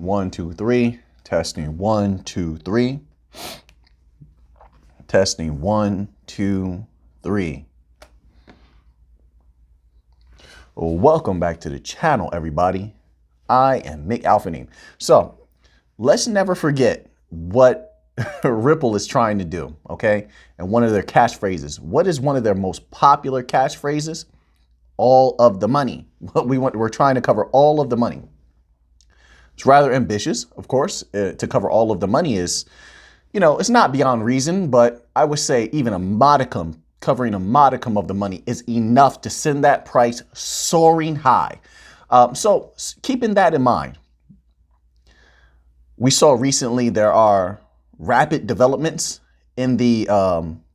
1, 2, 3. Testing 1, 2, 3. Testing 1, 2, 3. Welcome back to the channel, everybody. I am Mick Alphanine. So let's never forget what Ripple is trying to do, okay? And one of their catchphrases. What is one of their most popular catchphrases? All of the money. We're trying to cover all of the money. It's rather ambitious, of course, to cover all of the money is, you know, it's not beyond reason, but I would say even a modicum, covering a modicum of the money is enough to send that price soaring high. So keeping that in mind, we saw recently there are rapid developments in the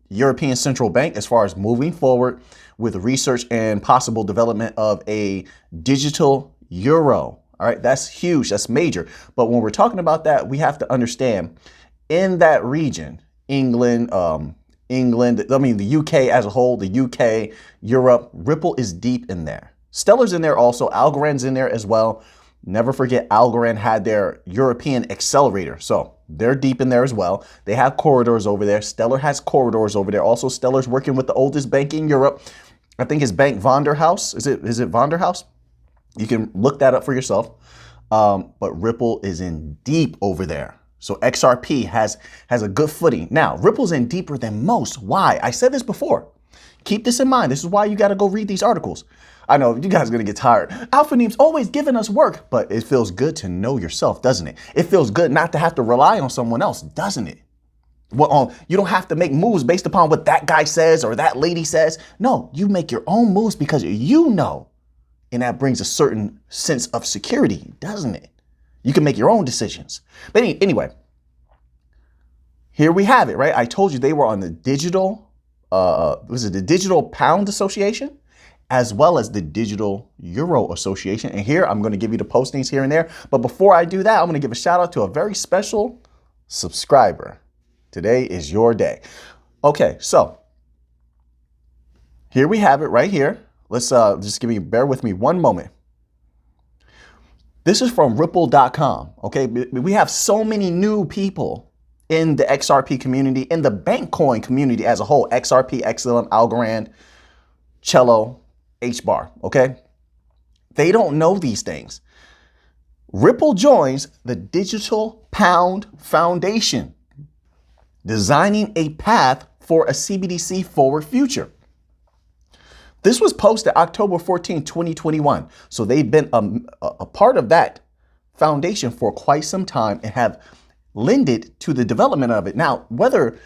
European Central Bank as far as moving forward with research and possible development of a digital euro. All right, that's huge. That's major. But when we're talking about that, we have to understand in that region, England, the UK as a whole, the UK, Europe, Ripple is deep in there. Stellar's in there also. Algorand's in there as well. Never forget Algorand had their European accelerator. So they're deep in there as well. They have corridors over there. Stellar has corridors over there. Also, Stellar's working with the oldest bank in Europe. I think it's Bank Vonderhaus. Is it Vonderhaus? You can look that up for yourself. But Ripple is in deep over there. So XRP has a good footing. Now, Ripple's in deeper than most. Why? I said this before. Keep this in mind. This is why you got to go read these articles. I know you guys are going to get tired. Alphanime's always giving us work, but it feels good to know yourself, doesn't it? It feels good not to have to rely on someone else, doesn't it? Well, you don't have to make moves based upon what that guy says or that lady says. No, you make your own moves because you know. And that brings a certain sense of security, doesn't it? You can make your own decisions. But anyway, here we have it, right? I told you they were on the digital, was it the Digital Pound Association, as well as the Digital Euro Association. And here, I'm going to give you the postings here and there. But before I do that, I'm going to give a shout out to a very special subscriber. Today is your day. Okay, so here we have it right here. Let's just bear with me one moment. This is from ripple.com. Okay, we have so many new people in the XRP community, in the Bankcoin community as a whole. XRP, XLM, Algorand, Cello, HBAR. Okay, they don't know these things. Ripple joins the Digital Pound Foundation, designing a path for a CBDC forward future. This was posted October 14, 2021. So they've been a part of that foundation for quite some time and have lended to the development of it. Now, whether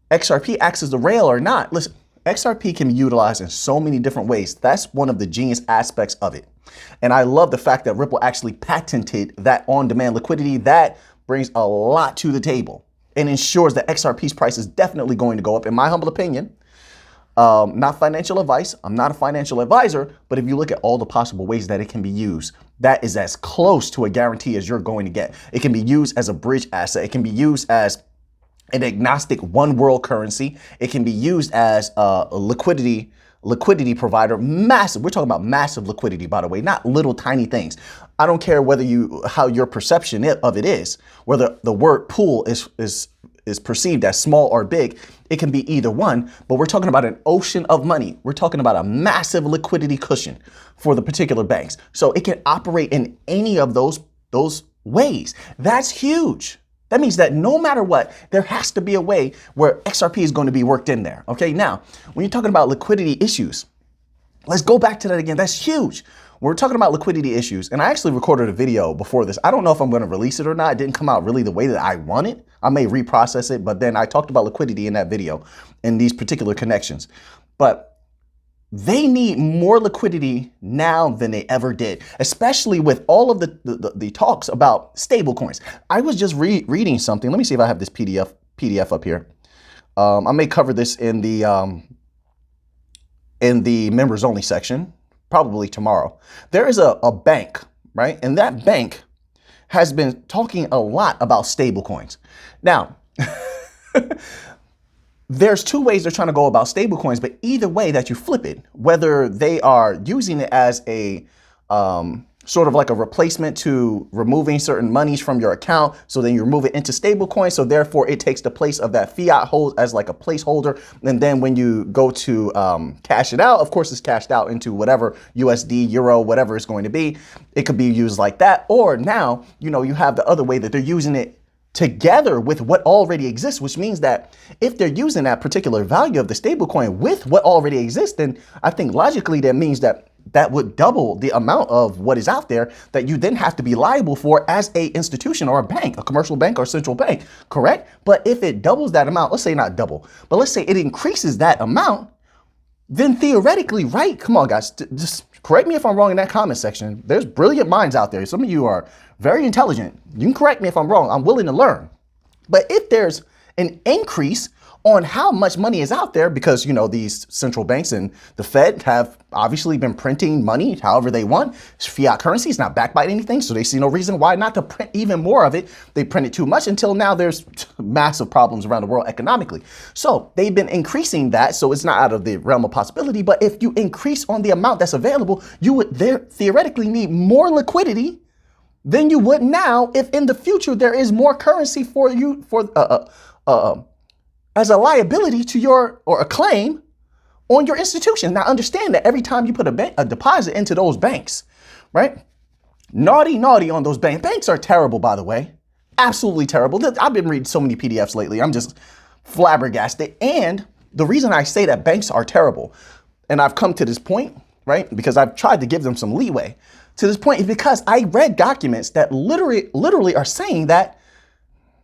XRP acts as the rail or not, listen, XRP can be utilized in so many different ways. That's one of the genius aspects of it. And I love the fact that Ripple actually patented that on-demand liquidity. That brings a lot to the table and ensures that XRP's price is definitely going to go up, in my humble opinion. Not financial advice. I'm not a financial advisor, but if you look at all the possible ways that it can be used, that is as close to a guarantee as you're going to get. It can be used as a bridge asset. It can be used as an agnostic one world currency. It can be used as a liquidity provider. Massive. We're talking about massive liquidity, by the way, not little tiny things. I don't care whether how your perception of it is, whether the word pool is perceived as small or big. It can be either one, but we're talking about an ocean of money. We're talking about a massive liquidity cushion for the particular banks. So it can operate in any of those ways. That's huge. That means that no matter what, there has to be a way where XRP is going to be worked in there. Okay, now, when you're talking about liquidity issues, let's go back to that again. That's huge. We're talking about liquidity issues, and I actually recorded a video before this. I don't know if I'm going to release it or not. It didn't come out really the way that I want it. I may reprocess it, but then I talked about liquidity in that video and these particular connections. But they need more liquidity now than they ever did, especially with all of the talks about stablecoins. I was just reading something. Let me see if I have this PDF up here. I may cover this in the members only section, probably tomorrow. There is a bank, right? And that bank has been talking a lot about stablecoins. Now, there's two ways they're trying to go about stablecoins, but either way that you flip it, whether they are using it as a sort of like a replacement to removing certain monies from your account. So then you remove it into stablecoin. So therefore it takes the place of that fiat hold as like a placeholder. And then when you go to cash it out, of course it's cashed out into whatever USD, Euro, whatever it's going to be. It could be used like that. Or now, you have the other way that they're using it together with what already exists, which means that if they're using that particular value of the stablecoin with what already exists, then I think logically that means that would double the amount of what is out there that you then have to be liable for as a institution or a bank, a commercial bank or central bank, correct? But if it doubles that amount, let's say not double, but let's say it increases that amount, then theoretically, right? Come on, guys, just correct me if I'm wrong in that comment section. There's brilliant minds out there. Some of you are very intelligent. You can correct me if I'm wrong. I'm willing to learn. But if there's an increase on how much money is out there, because, these central banks and the Fed have obviously been printing money however they want. Fiat currency is not backed by anything, so they see no reason why not to print even more of it. They printed too much until now there's massive problems around the world economically. So they've been increasing that, so it's not out of the realm of possibility. But if you increase on the amount that's available, you would theoretically need more liquidity than you would now if in the future there is more currency for you as a liability to or a claim on your institution. Now understand that every time you put a deposit into those banks, right? Naughty on those banks. Banks are terrible, by the way. Absolutely terrible. I've been reading so many PDFs lately. I'm just flabbergasted. And the reason I say that banks are terrible, and I've come to this point, right? Because I've tried to give them some leeway to this point, is because I read documents that literally are saying that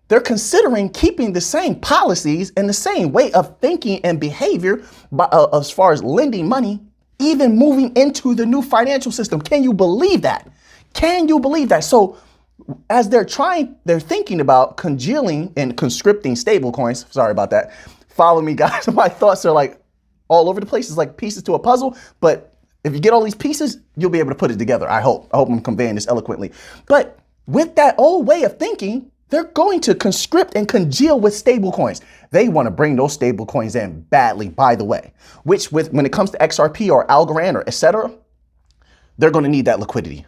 they're considering keeping the same policies and the same way of thinking and behavior as far as lending money, even moving into the new financial system. Can you believe that? Can you believe that? So as they're thinking about congealing and conscripting stablecoins. Sorry about that. Follow me, guys. My thoughts are like all over the place. It's like pieces to a puzzle. But if you get all these pieces, you'll be able to put it together. I hope I'm conveying this eloquently. But with that old way of thinking, they're going to conscript and congeal with stablecoins. They want to bring those stablecoins in badly, by the way, which when it comes to XRP or Algorand or etc., they're going to need that liquidity.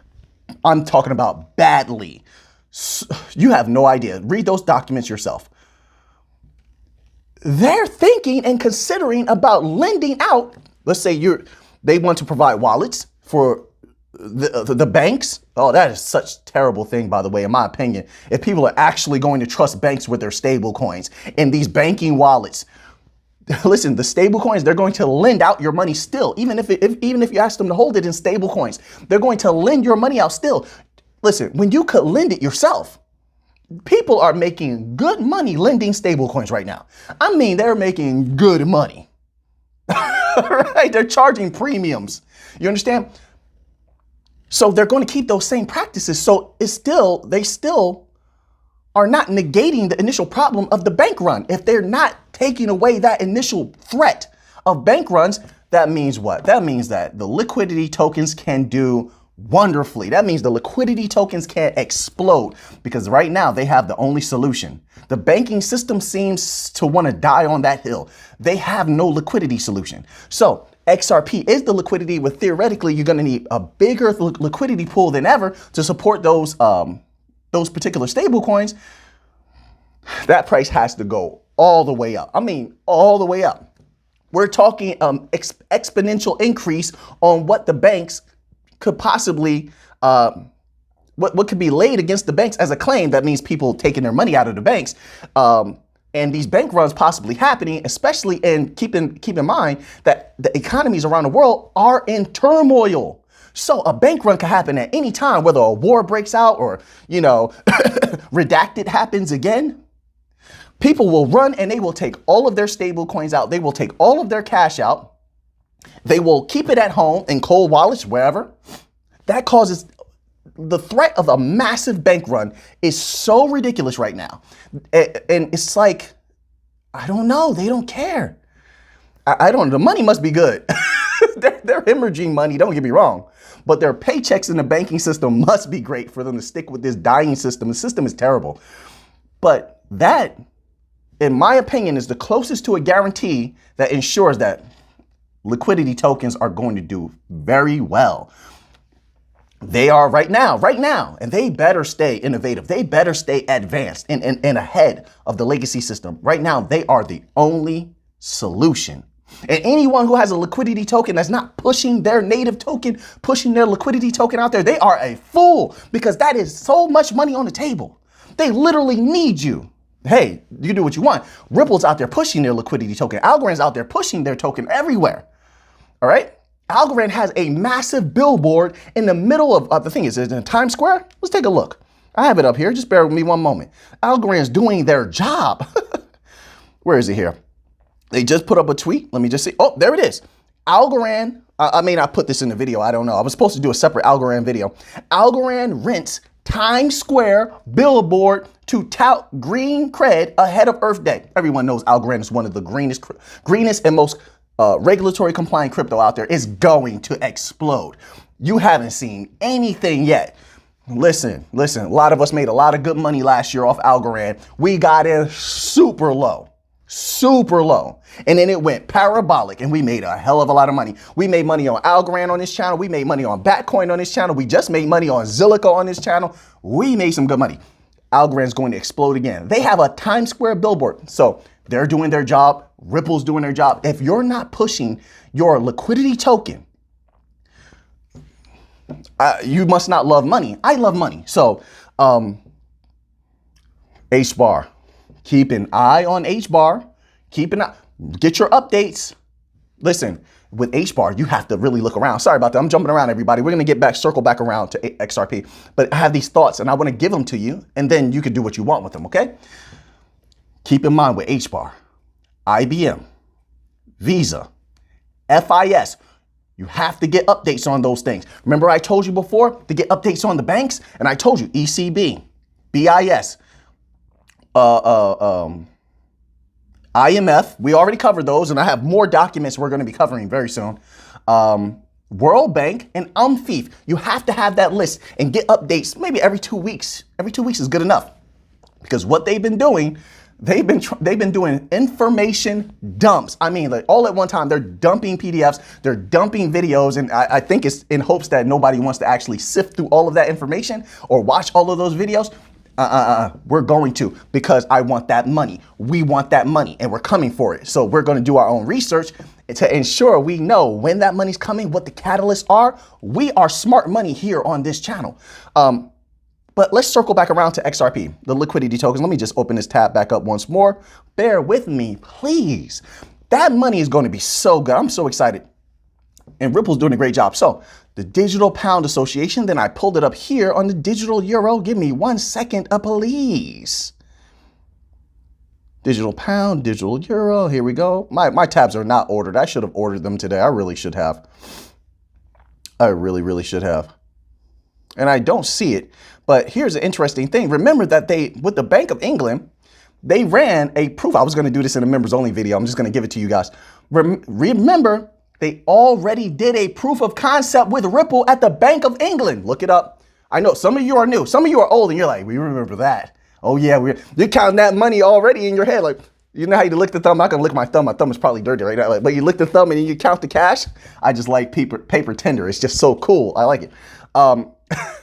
I'm talking about badly. You have no idea. Read those documents yourself. They're thinking and considering about lending out. Let's say they want to provide wallets for the banks. Oh, that is such a terrible thing, by the way, in my opinion. If people are actually going to trust banks with their stable coins and these banking wallets, listen, the stable coins, they're going to lend out your money still. Even if you ask them to hold it in stable coins, they're going to lend your money out still. Listen, when you could lend it yourself, people are making good money lending stable coins right now. I mean, they're making good money. Right? They're charging premiums. You understand? So they're going to keep those same practices. So they still are not negating the initial problem of the bank run. If they're not taking away that initial threat of bank runs, that means what? That means that the liquidity tokens can do wonderfully. That means the liquidity tokens can explode, because right now they have the only solution. The banking system seems to want to die on that hill. They have no liquidity solution. So XRP is the liquidity, but theoretically you're going to need a bigger liquidity pool than ever to support those particular stable coins. That price has to go all the way up. I mean, all the way up. We're talking exponential increase on what the banks could possibly, what could be laid against the banks as a claim. That means people taking their money out of the banks. And these bank runs possibly happening, especially in keep in mind that the economies around the world are in turmoil. So a bank run can happen at any time, whether a war breaks out or, redacted happens again. People will run and they will take all of their stable coins out. They will take all of their cash out. They will keep it at home in cold wallets, wherever. That causes the threat of a massive bank run is so ridiculous right now. And it's like, I don't know. They don't care. I don't know. The money must be good. They're hemorrhaging money. Don't get me wrong. But their paychecks in the banking system must be great for them to stick with this dying system. The system is terrible. But that, in my opinion, is the closest to a guarantee that ensures that liquidity tokens are going to do very well. They are right now, and they better stay innovative. They better stay advanced and ahead of the legacy system. Right now, they are the only solution. And anyone who has a liquidity token that's not pushing their native token, pushing their liquidity token out there, they are a fool, because that is so much money on the table. They literally need you. Hey, you do what you want. Ripple's out there pushing their liquidity token. Algorand's out there pushing their token everywhere. All right? Algorand has a massive billboard in the middle of the thing. Is it in Times Square? Let's take a look. I have it up here. Just bear with me one moment. Algorand's doing their job. Where is it here? They just put up a tweet. Let me just see. Oh, there it is. Algorand. I may not put this in the video. I don't know. I was supposed to do a separate Algorand video. Algorand rents Times Square billboard to tout green cred ahead of Earth Day. Everyone knows Algorand is one of the greenest and most regulatory compliant crypto out there. Is going to explode. You haven't seen anything yet. Listen, a lot of us made a lot of good money last year off Algorand. We got in super low. And then it went parabolic and we made a hell of a lot of money. We made money on Algorand on this channel. We made money on Batcoin on this channel. We just made money on Zilliqa on this channel. We made some good money. Algorand's going to explode again. They have a Times Square billboard. So they're doing their job. Ripple's doing their job. If you're not pushing your liquidity token, you must not love money. I love money. So H-bar. Keep an eye on H-bar. Keep an eye. Get your updates. Listen, with H-bar, you have to really look around. Sorry about that. I'm jumping around, everybody. We're going to circle back around to XRP. But I have these thoughts, and I want to give them to you, and then you can do what you want with them, okay? Keep in mind with H-bar, IBM, Visa, FIS, you have to get updates on those things. Remember I told you before to get updates on the banks? And I told you ECB, BIS, IMF, we already covered those, and I have more documents we're going to be covering very soon. World Bank and UMFIF. You have to have that list and get updates maybe every 2 weeks. Every 2 weeks is good enough, because what they've been doing, they've been doing information dumps. I mean, like all at one time, they're dumping PDFs, they're dumping videos, and I think it's in hopes that nobody wants to actually sift through all of that information or watch all of those videos. We're going to, because I want that money. We want that money and we're coming for it. So we're going to do our own research to ensure we know when that money's coming, what the catalysts are. We are smart money here on this channel. But let's circle back around to XRP, the liquidity tokens. Let me just open this tab back up once more. Bear with me, please. That money is going to be so good. I'm so excited. And Ripple's doing a great job. So the Digital Pound Association, then I pulled it up here on the digital euro. Give me 1 second, please. Digital pound, digital euro. Here we go. My tabs are not ordered. I should have ordered them today. I really should have. I really should have. And I don't see it. But here's an interesting thing. Remember that with the Bank of England, they ran a proof. I was going to do this in a members only video. I'm just going to give it to you guys. Remember, they already did a proof of concept with Ripple at the Bank of England. Look it up. I know some of you are new. Some of you are old and you're like, we remember that. Oh yeah, you're counting that money already in your head. Like, you know how you lick the thumb? I'm not gonna lick my thumb. My thumb is probably dirty right now. But you lick the thumb and you count the cash. I just like paper tender. It's just so cool. I like it.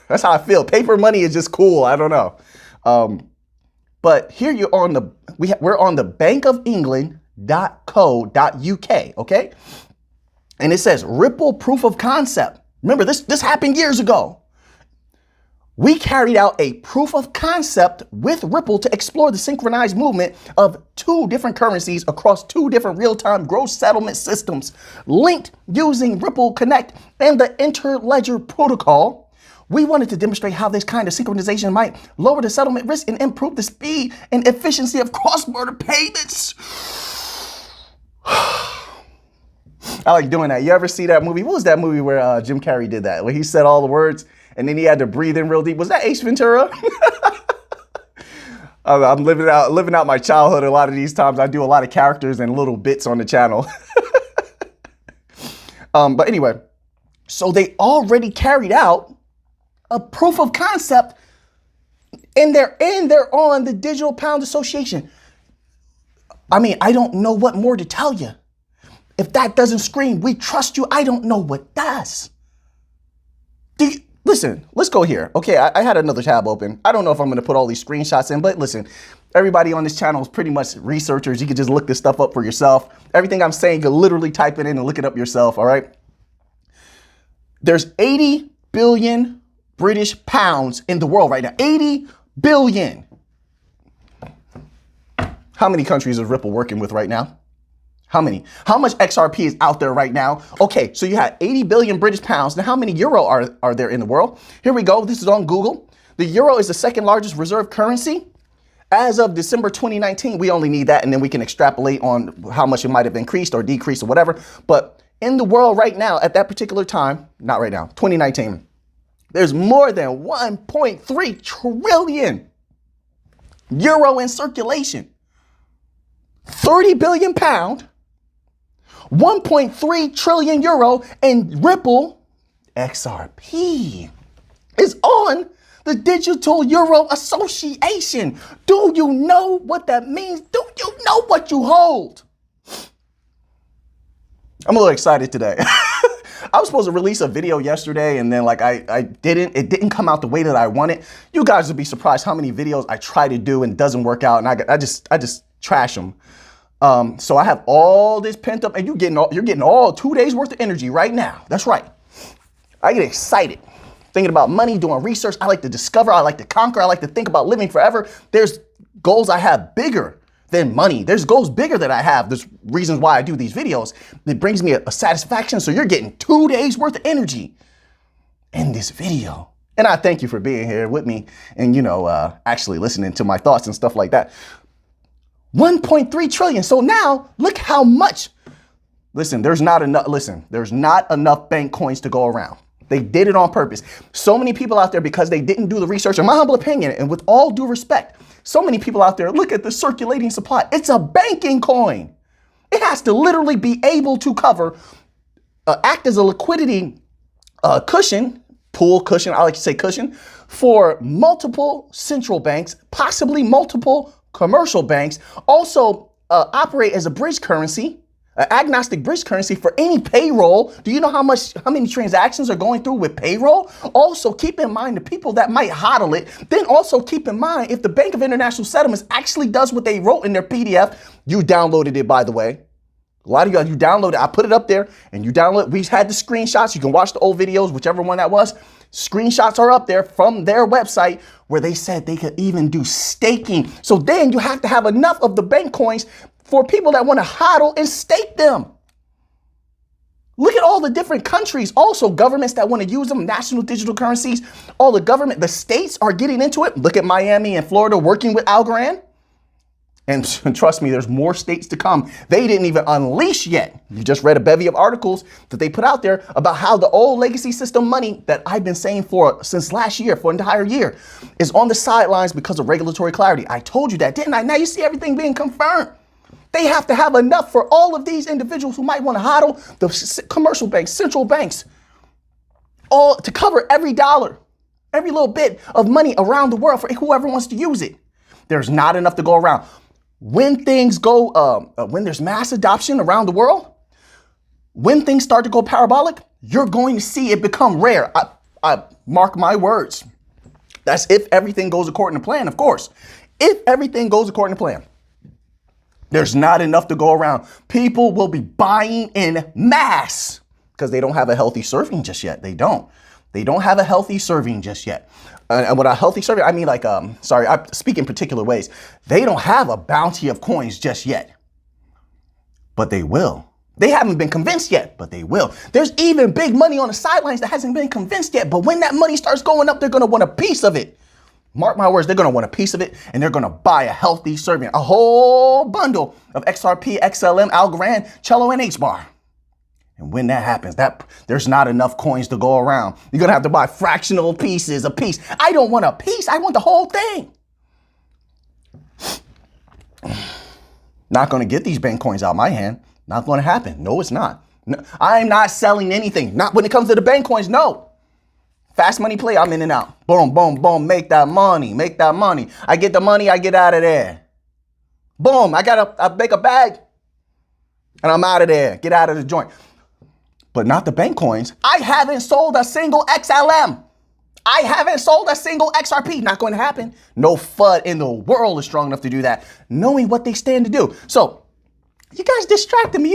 That's how I feel. Paper money is just cool. I don't know. But here you're on we're on the bankofengland.co.uk. Okay. And it says Ripple proof of concept. Remember, this happened years ago. We carried out a proof of concept with Ripple to explore the synchronized movement of 2 different currencies across 2 different real-time gross settlement systems linked using Ripple Connect and the Interledger protocol. We wanted to demonstrate how this kind of synchronization might lower the settlement risk and improve the speed and efficiency of cross-border payments. I like doing that. You ever see that movie? What was that movie where Jim Carrey did that? Where he said all the words and then he had to breathe in real deep. Was that Ace Ventura? I'm living out my childhood a lot of these times. I do a lot of characters and little bits on the channel. But anyway, so they already carried out a proof of concept and they're on the Digital Pound Association. I mean, I don't know what more to tell you. If that doesn't scream, we trust you, I don't know what does. listen, let's go here. Okay, I had another tab open. I don't know if I'm going to put all these screenshots in, but listen, everybody on this channel is pretty much researchers. You can just look this stuff up for yourself. Everything I'm saying, you can literally type it in and look it up yourself, all right? There's 80 billion British pounds in the world right now. 80 billion. How many countries is Ripple working with right now? How many? How much XRP is out there right now? Okay, so you had 80 billion British pounds. Now, how many euro are there in the world? Here we go. This is on Google. The euro is the second largest reserve currency. As of December 2019, we only need that, and then we can extrapolate on how much it might have increased or decreased or whatever. But in the world right now, at that particular time, not right now, 2019, there's more than 1.3 trillion euro in circulation. 30 billion pound, 1.3 trillion euro, and Ripple XRP is on the Digital Euro Association. Do you know what that means? Do you know what you hold? I'm a little excited today. I was supposed to release a video yesterday, and then like it didn't come out the way that I wanted. You guys would be surprised how many videos I try to do and it doesn't work out, and I just trash them. So I have all this pent up, and you're getting all 2 days worth of energy right now. That's right. I get excited thinking about money, doing research. I like to discover. I like to conquer. I like to think about living forever. There's goals I have bigger than money. There's goals bigger that I have. There's reasons why I do these videos. It brings me a satisfaction. So you're getting 2 days worth of energy in this video. And I thank you for being here with me and, actually listening to my thoughts and stuff like that. 1.3 trillion. So now look how much. Listen, there's not enough bank coins to go around. They did it on purpose. So many people out there, because they didn't do the research, in my humble opinion, and with all due respect, so many people out there, look at the circulating supply. It's a banking coin. It has to literally be able to act as a liquidity cushion, pool cushion, I like to say cushion, for multiple central banks, possibly multiple commercial banks, also operate as a bridge currency, an agnostic bridge currency for any payroll. Do you know how many transactions are going through with payroll? Also, keep in mind the people that might hodl it. Then also keep in mind, if the Bank of International Settlements actually does what they wrote in their PDF, you downloaded it, by the way. A lot of you downloaded it. I put it up there and you download it. We had the screenshots. You can watch the old videos, whichever one that was. Screenshots are up there from their website where they said they could even do staking. So then you have to have enough of the bank coins for people that want to hodl and stake them. Look at all the different countries, also governments that want to use them, national digital currencies. All the states are getting into it. Look at Miami and Florida working with Algorand. And trust me, there's more states to come. They didn't even unleash yet. You just read a bevy of articles that they put out there about how the old legacy system money that I've been saying since last year, for an entire year, is on the sidelines because of regulatory clarity. I told you that, didn't I? Now you see everything being confirmed. They have to have enough for all of these individuals who might want to hodl, the commercial banks, central banks, all to cover every dollar, every little bit of money around the world for whoever wants to use it. There's not enough to go around. When things go, when there's mass adoption around the world, when things start to go parabolic, you're going to see it become rare. I mark my words. That's if everything goes according to plan, of course. If everything goes according to plan, there's not enough to go around. People will be buying in mass because they don't have a healthy serving just yet. They don't have a healthy serving just yet. And with a healthy serving, I mean I speak in particular ways. They don't have a bounty of coins just yet, but they will. They haven't been convinced yet, but they will. There's even big money on the sidelines that hasn't been convinced yet, but when that money starts going up, they're going to want a piece of it. Mark my words, they're going to want a piece of it, and they're going to buy a healthy serving, a whole bundle of XRP, XLM, Algorand, Cello, and HBAR. And when that happens, there's not enough coins to go around. You're going to have to buy fractional pieces, a piece. I don't want a piece. I want the whole thing. Not going to get these bank coins out of my hand. Not going to happen. No, it's not. No, I'm not selling anything. Not when it comes to the bank coins. No. Fast money play, I'm in and out. Boom, boom, boom. Make that money. Make that money. I get the money. I get out of there. Boom. I make a bag and I'm out of there. Get out of the joint. But not the bank coins. I haven't sold a single XLM. I haven't sold a single XRP. Not going to happen. No FUD in the world is strong enough to do that, knowing what they stand to do. So you guys distracted me.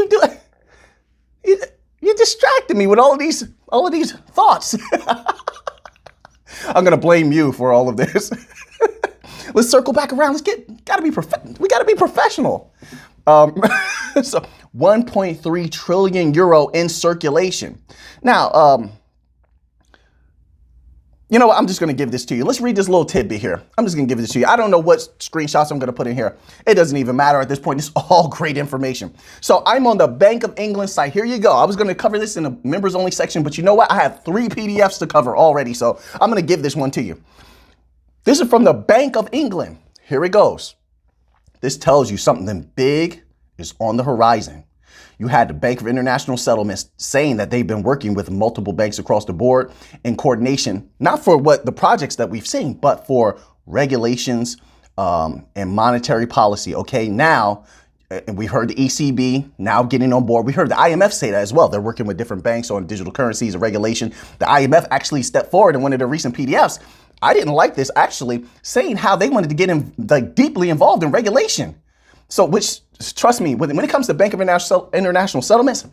You distracted me with all of these thoughts. I'm gonna blame you for all of this. Let's circle back around. We gotta be professional. So 1.3 trillion euro in circulation. Now, you know what? I'm just going to give this to you. Let's read this little tidbit here. I'm just going to give this to you. I don't know what screenshots I'm going to put in here. It doesn't even matter at this point. It's all great information. So I'm on the Bank of England site. Here you go. I was going to cover this in the members only section, but you know what? I have 3 PDFs to cover already. So I'm going to give this one to you. This is from the Bank of England. Here it goes. This tells you something big is on the horizon. You had the Bank of International Settlements saying that they've been working with multiple banks across the board in coordination, not for what the projects that we've seen, but for regulations and monetary policy. Okay, now we heard the ECB now getting on board. We heard the IMF say that as well. They're working with different banks on digital currencies and regulation. The IMF actually stepped forward in one of their recent PDFs. I didn't like this, actually, saying how they wanted to get deeply involved in regulation. So, which, trust me, when it comes to Bank of International Settlements,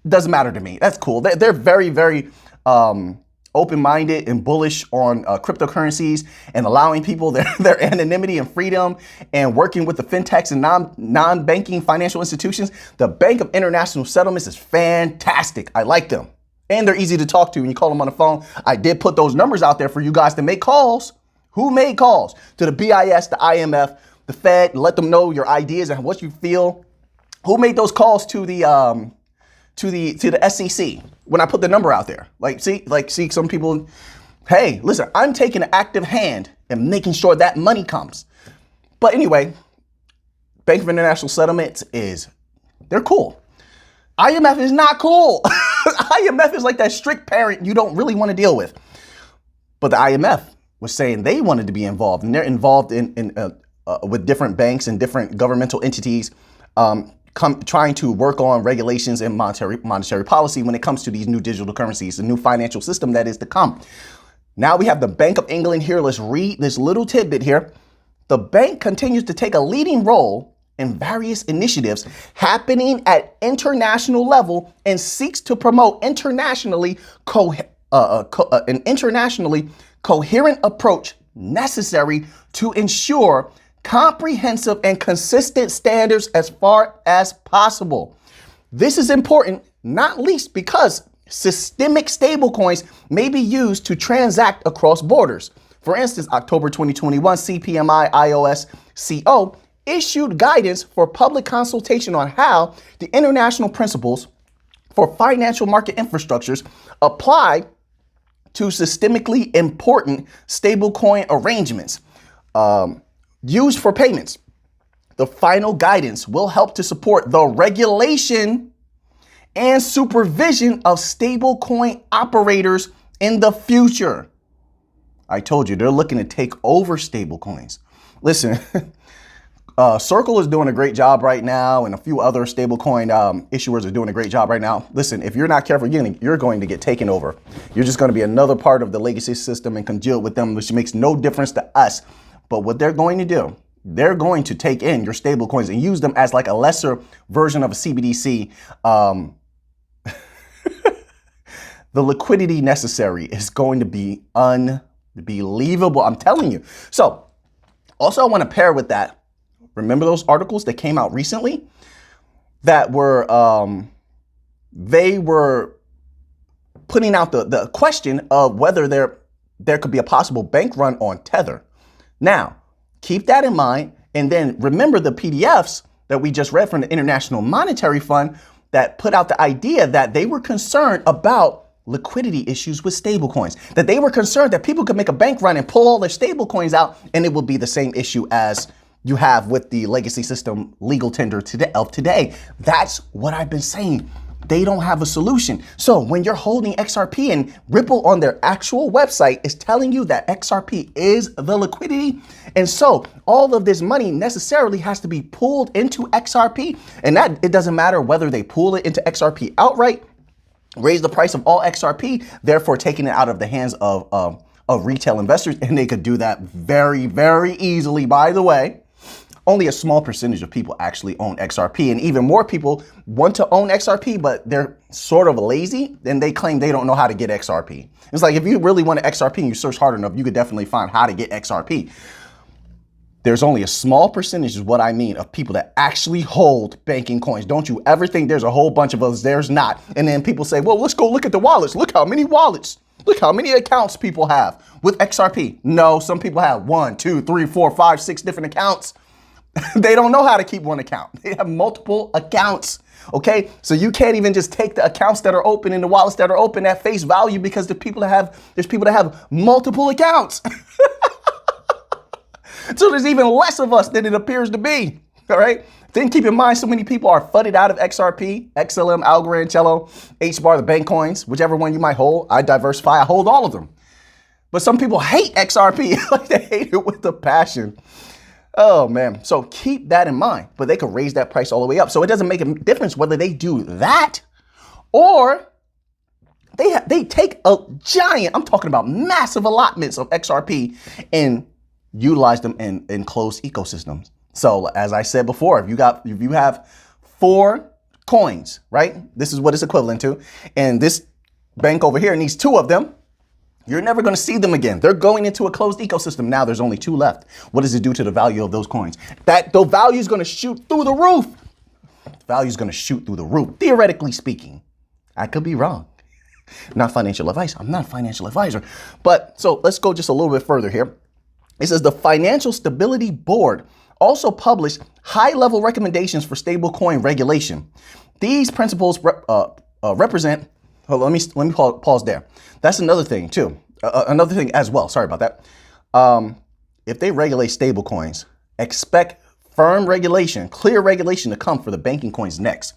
doesn't matter to me. That's cool. They're very, very open-minded and bullish on cryptocurrencies and allowing people their anonymity and freedom and working with the fintechs and non-banking financial institutions. The Bank of International Settlements is fantastic. I like them. And they're easy to talk to when you call them on the phone. I did put those numbers out there for you guys to make calls. Who made calls? To the BIS, the IMF, the Fed, let them know your ideas and what you feel. Who made those calls to the SEC when I put the number out there? See some people, hey, listen, I'm taking an active hand and making sure that money comes. But anyway, Bank of International Settlements they're cool. IMF is not cool. IMF is like that strict parent you don't really want to deal with. But the IMF was saying they wanted to be involved, and they're involved with different banks and different governmental entities trying to work on regulations and monetary policy when it comes to these new digital currencies, the new financial system that is to come. Now we have the Bank of England here. Let's read this little tidbit here. The bank continues to take a leading role in various initiatives happening at international level and seeks to promote an internationally coherent approach necessary to ensure comprehensive and consistent standards as far as possible. This is important, not least because systemic stablecoins may be used to transact across borders. For instance, October 2021, CPMI IOS CO issued guidance for public consultation on how the international principles for financial market infrastructures apply to systemically important stablecoin arrangements used for payments. The final guidance will help to support the regulation and supervision of stablecoin operators in the future. I told you, they're looking to take over stablecoins. Listen, Circle is doing a great job right now, and a few other stablecoin issuers are doing a great job right now. Listen, if you're not careful, you're going to get taken over. You're just going to be another part of the legacy system and congeal with them, which makes no difference to us. But what they're going to do, they're going to take in your stablecoins and use them as like a lesser version of a CBDC. The liquidity necessary is going to be unbelievable. I'm telling you. So also I want to pair with that. Remember those articles that came out recently that were, they were putting out the question of whether there could be a possible bank run on Tether. Now, keep that in mind. And then remember the PDFs that we just read from the International Monetary Fund that put out the idea that they were concerned about liquidity issues with stablecoins, that they were concerned that people could make a bank run and pull all their stablecoins out, and it will be the same issue as you have with the legacy system legal tender today. That's what I've been saying. They don't have a solution. So when you're holding XRP, and Ripple on their actual website is telling you that XRP is the liquidity, and so all of this money necessarily has to be pulled into XRP, and that it doesn't matter whether they pull it into XRP outright, raise the price of all XRP, therefore taking it out of the hands of of retail investors, and they could do that very, very easily. By the way, only a small percentage of people actually own XRP, and even more people want to own XRP, but they're sort of lazy, and they claim they don't know how to get XRP. It's like, if you really want XRP and you search hard enough, you could definitely find how to get XRP. There's only a small percentage, is what I mean, of people that actually hold banking coins. Don't you ever think there's a whole bunch of us. There's not. And then people say, well, let's go look at the wallets. Look how many wallets. Look how many accounts people have with XRP. No, some people have 1, 2, 3, 4, 5, 6 different accounts. They don't know how to keep one account. They have multiple accounts. Okay, so you can't even just take the accounts that are open and the wallets that are open at face value, because there's people that have multiple accounts. So there's even less of us than it appears to be. All right. Then keep in mind, so many people are flooded out of XRP, XLM, Algorand, Cello, HBAR, the bank coins, whichever one you might hold. I diversify. I hold all of them. But some people hate XRP. Like, they hate it with a passion. Oh, man. So keep that in mind. But they could raise that price all the way up. So it doesn't make a difference whether they do that or they take a giant, I'm talking about massive allotments of XRP and utilize them in closed ecosystems. So as I said before, if you have 4 coins, right? This is what it's equivalent to. And this bank over here needs 2 of them. You're never going to see them again. They're going into a closed ecosystem. Now there's only 2 left. What does it do to the value of those coins? The value is going to shoot through the roof. The value is going to shoot through the roof, theoretically speaking. I could be wrong. Not financial advice. I'm not a financial advisor. But so let's go just a little bit further here. It says the Financial Stability Board also published high-level recommendations for stablecoin regulation. These principles represent. Hold on, let me pause there. That's another thing too. Another thing as well. Sorry about that. If they regulate stablecoins, expect firm regulation, clear regulation to come for the banking coins next.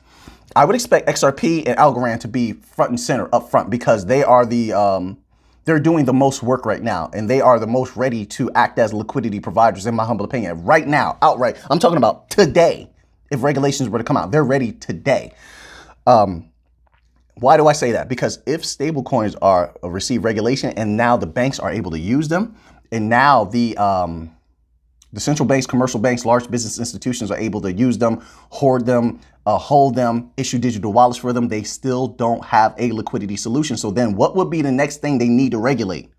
I would expect XRP and Algorand to be front and center up front, because they are they're doing the most work right now, and they are the most ready to act as liquidity providers, in my humble opinion. Right now, outright. I'm talking about today. If regulations were to come out, they're ready today. Why do I say that? Because if stablecoins receive regulation, and now the banks are able to use them, and now the central banks, commercial banks, large business institutions are able to use them, hoard them, hold them, issue digital wallets for them, they still don't have a liquidity solution. So then what would be the next thing they need to regulate?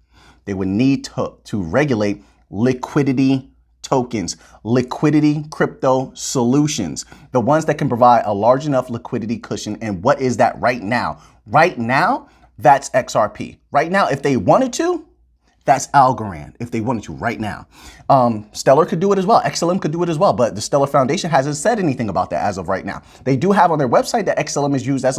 They would need to regulate liquidity tokens, liquidity crypto solutions, the ones that can provide a large enough liquidity cushion. And what is that right now? Right now, that's XRP. Right now, if they wanted to, that's Algorand, if they wanted to right now. Stellar could do it as well. XLM could do it as well. But the Stellar Foundation hasn't said anything about that as of right now. They do have on their website that XLM is used as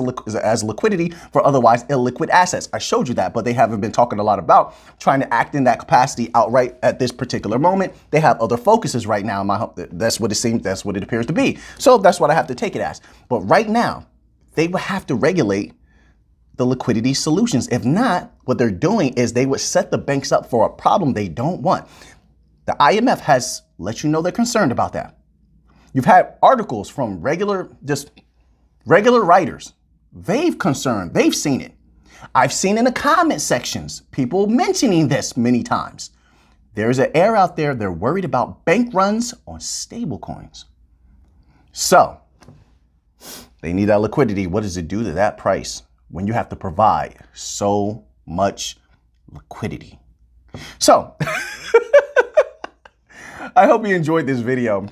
liquidity for otherwise illiquid assets. I showed you that, but they haven't been talking a lot about trying to act in that capacity outright at this particular moment. They have other focuses right now. That's what it seems. That's what it appears to be. So that's what I have to take it as. But right now, they would have to regulate the liquidity solutions. If not, what they're doing is they would set the banks up for a problem they don't want. The IMF has let you know they're concerned about that. You've had articles from regular writers. They've seen it. I've seen in the comment sections people mentioning this many times. There's an air out there. They're worried about bank runs on stablecoins. So they need that liquidity. What does it do to that price when you have to provide so much liquidity? So I hope you enjoyed this video.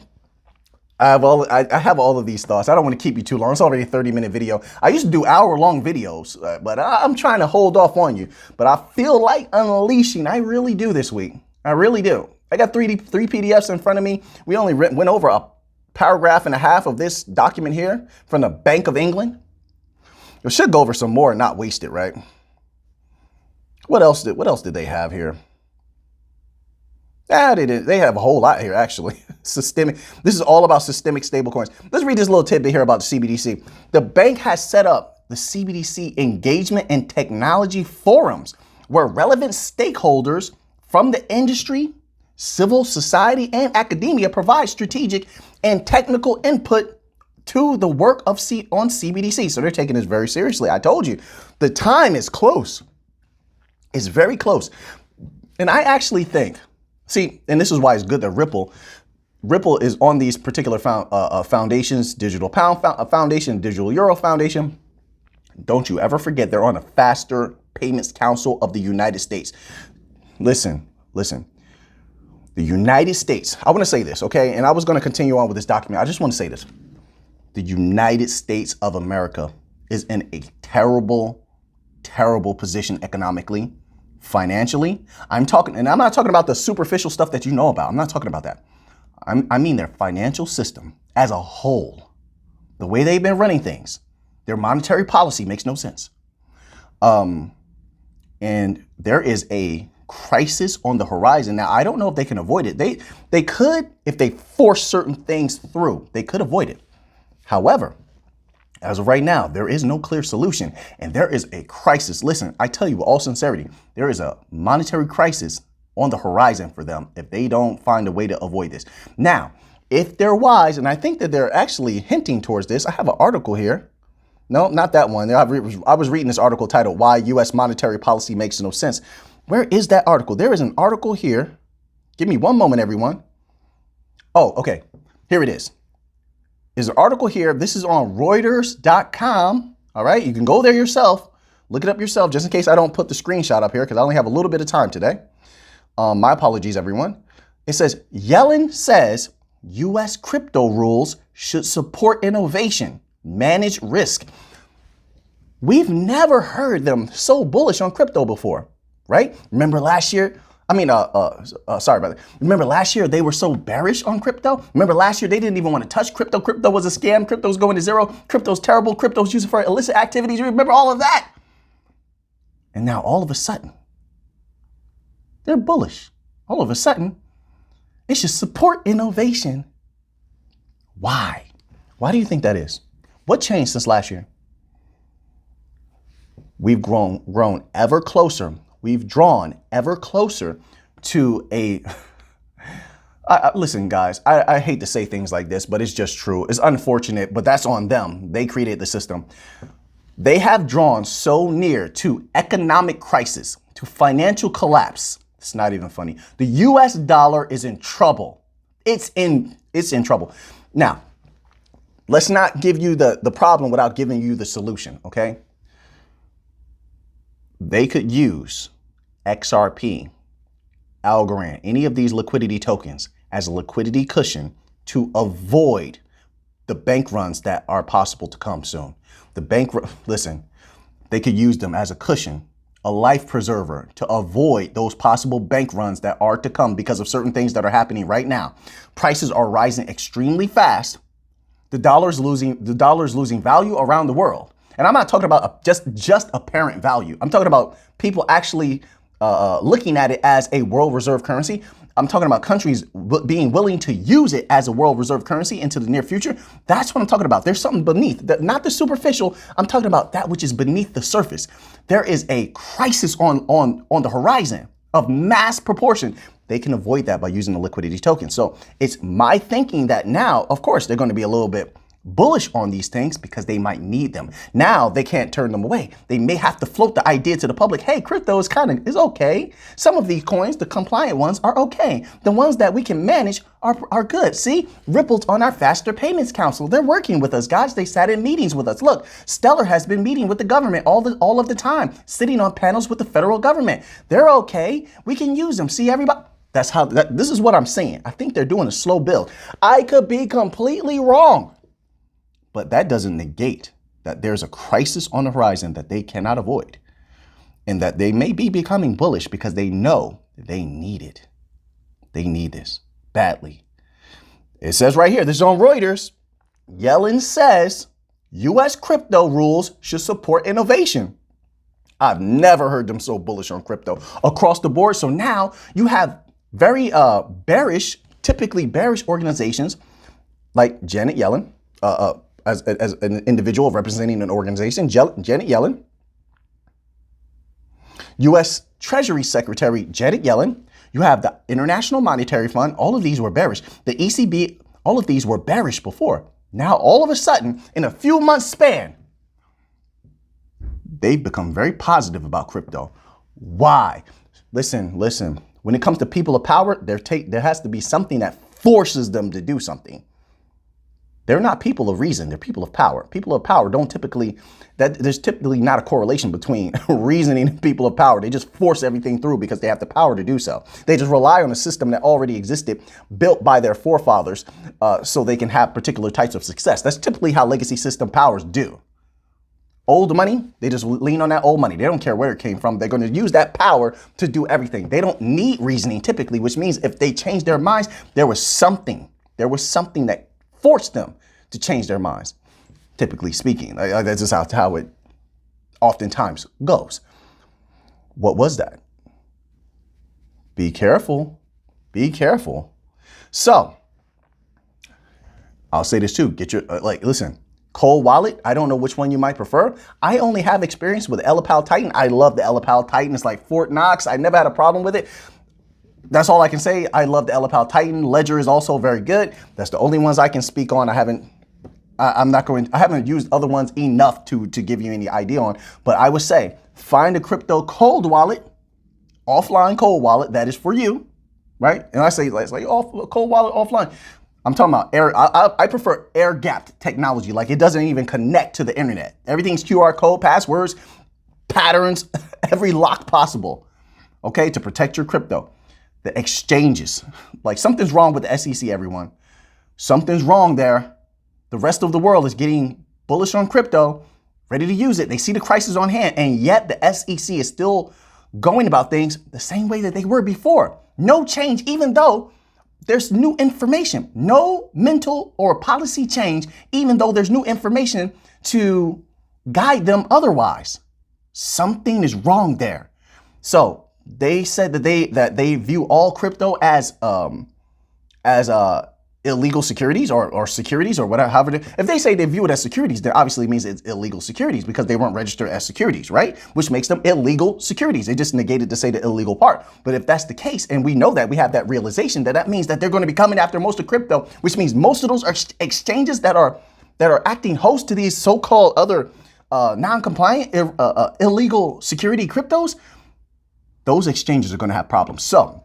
I have all of these thoughts. I don't want to keep you too long. It's already a 30-minute video. I used to do hour-long videos, but I'm trying to hold off on you. But I feel like unleashing. I really do this week. I really do. I got three PDFs in front of me. We only went over a paragraph and a half of this document here from the Bank of England. We should go over some more and not waste it, right? What else did they have here? They have a whole lot here, actually. Systemic. This is all about systemic stablecoins. Let's read this little tidbit here about the CBDC. The bank has set up the CBDC engagement and technology forums where relevant stakeholders from the industry, civil society, and academia provide strategic and technical input to the work on CBDC. So they're taking this very seriously. I told you, the time is close. It's very close. And I actually think, see, and this is why it's good that Ripple is on these particular foundations, Digital Pound Foundation, Digital Euro Foundation. Don't you ever forget they're on a Faster Payments Council of the United States. Listen. The United States, I want to say this, okay? And I was going to continue on with this document. I just want to say this. The United States of America is in a terrible, terrible position economically, financially. I'm not talking about the superficial stuff that you know about. I'm not talking about that. I mean their financial system as a whole, the way they've been running things, their monetary policy makes no sense. And there is a crisis on the horizon. Now, I don't know if they can avoid it. They could, if they force certain things through, they could avoid it. However, as of right now, there is no clear solution and there is a crisis. Listen, I tell you with all sincerity, there is a monetary crisis on the horizon for them if they don't find a way to avoid this. Now, if they're wise, and I think that they're actually hinting towards this, I have an article here. No, not that one. I was reading this article titled "Why U.S. Monetary Policy Makes No Sense." Where is that article? There is an article here. Give me one moment, everyone. Oh, okay. Here it is. There's an article here. This is on Reuters.com. All right. You can go there yourself. Look it up yourself, just in case I don't put the screenshot up here because I only have a little bit of time today. My apologies, everyone. It says, Yellen says U.S. crypto rules should support innovation, manage risk. We've never heard them so bullish on crypto before, right? Remember last year? Sorry about that. Remember last year they were so bearish on crypto? Remember last year they didn't even want to touch crypto. Crypto was a scam. Crypto's going to zero. Crypto's terrible. Crypto's used for illicit activities. You remember all of that? And now all of a sudden, they're bullish. All of a sudden, it should support innovation. Why? Why do you think that is? What changed since last year? We've grown ever closer. We've drawn ever closer to a... listen, guys, I hate to say things like this, but it's just true. It's unfortunate, but that's on them. They created the system. They have drawn so near to economic crisis, to financial collapse. It's not even funny. The US dollar is in trouble. It's in trouble. Now, let's not give you the problem without giving you the solution, okay? They could use XRP, Algorand, any of these liquidity tokens as a liquidity cushion to avoid the bank runs that are possible to come soon. Listen, they could use them as a cushion, a life preserver to avoid those possible bank runs that are to come because of certain things that are happening right now. Prices are rising extremely fast. The dollar's losing value around the world. And I'm not talking about just apparent value. I'm talking about people actually looking at it as a world reserve currency. I'm talking about countries being willing to use it as a world reserve currency into the near future. That's what I'm talking about. There's something beneath, not the superficial. I'm talking about that which is beneath the surface. There is a crisis on the horizon of mass proportion. They can avoid that by using the liquidity token. So it's my thinking that now, of course, they're going to be a little bit bullish on these things because they might need them. Now they can't turn them away. They may have to float the idea to the public. Hey, crypto is okay. Some of these coins, the compliant ones, are okay. The ones that we can manage are good. See, Ripple's on our Faster Payments Council. They're working with us, guys. They sat in meetings with us. Look, Stellar has been meeting with the government all of the time, sitting on panels with the federal government. They're okay. We can use them. See, everybody. This is what I'm saying. I think they're doing a slow build. I could be completely wrong. But that doesn't negate that there's a crisis on the horizon that they cannot avoid and that they may be becoming bullish because they know they need it. They need this badly. It says right here, this is on Reuters. Yellen says U.S. crypto rules should support innovation. I've never heard them so bullish on crypto across the board. So now you have very typically bearish organizations like Janet Yellen, as an individual representing an organization, Janet Yellen, U.S. Treasury Secretary Janet Yellen. You have the International Monetary Fund. All of these were bearish. The ECB, all of these were bearish before. Now, all of a sudden, in a few months span, they've become very positive about crypto. Why? Listen. When it comes to people of power, there has to be something that forces them to do something. They're not people of reason. They're people of power. People of power there's typically not a correlation between reasoning and people of power. They just force everything through because they have the power to do so. They just rely on a system that already existed, built by their forefathers, so they can have particular types of success. That's typically how legacy system powers do. Old money, they just lean on that old money. They don't care where it came from. They're going to use that power to do everything. They don't need reasoning typically, which means if they change their minds, there was something that forced them to change their minds, typically speaking. That's just how it oftentimes goes. What was that? Be careful. Be careful. So I'll say this too. Get your, listen, Cold Wallet, I don't know which one you might prefer. I only have experience with Elipal Titan. I love the Elipal Titan. It's like Fort Knox. I never had a problem with it. That's all I can say. I love the Elipal Titan. Ledger is also very good. That's the only ones I can speak on. I haven't used other ones enough to give you any idea on, but I would say find a crypto cold wallet, offline cold wallet that is for you, right? And I say it's like cold wallet offline. I'm talking about air. I prefer air-gapped technology. Like it doesn't even connect to the internet. Everything's QR code, passwords, patterns, every lock possible, okay, to protect your crypto. The exchanges, like something's wrong with the SEC, everyone. Something's wrong there. The rest of the world is getting bullish on crypto, ready to use it. They see the crisis on hand, and yet the SEC is still going about things the same way that they were before. No change, even though there's new information. No mental or policy change, even though there's new information to guide them otherwise. Something is wrong there. So they said that they view all crypto as illegal securities or securities or whatever. However, if they say they view it as securities, then obviously it means it's illegal securities because they weren't registered as securities, right? Which makes them illegal securities. They just negated to say the illegal part. But if that's the case, and we know that, we have that realization that means that they're going to be coming after most of crypto, which means most of those are exchanges that are acting host to these so-called other non-compliant illegal security cryptos. Those exchanges are going to have problems. So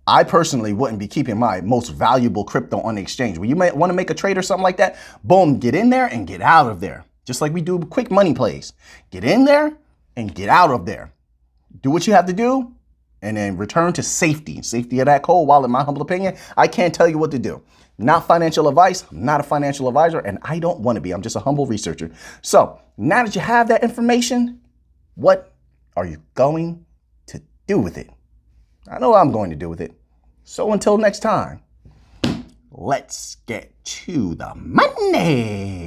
I personally wouldn't be keeping my most valuable crypto on the exchange. When you might want to make a trade or something like that, boom, get in there and get out of there. Just like we do quick money plays. Get in there and get out of there. Do what you have to do and then return to safety. Safety of that cold wallet, in my humble opinion. I can't tell you what to do. Not financial advice. I'm not a financial advisor and I don't want to be. I'm just a humble researcher. So now that you have that information, what are you going to do with it? I know what I'm going to do with it. So until next time, let's get to the money.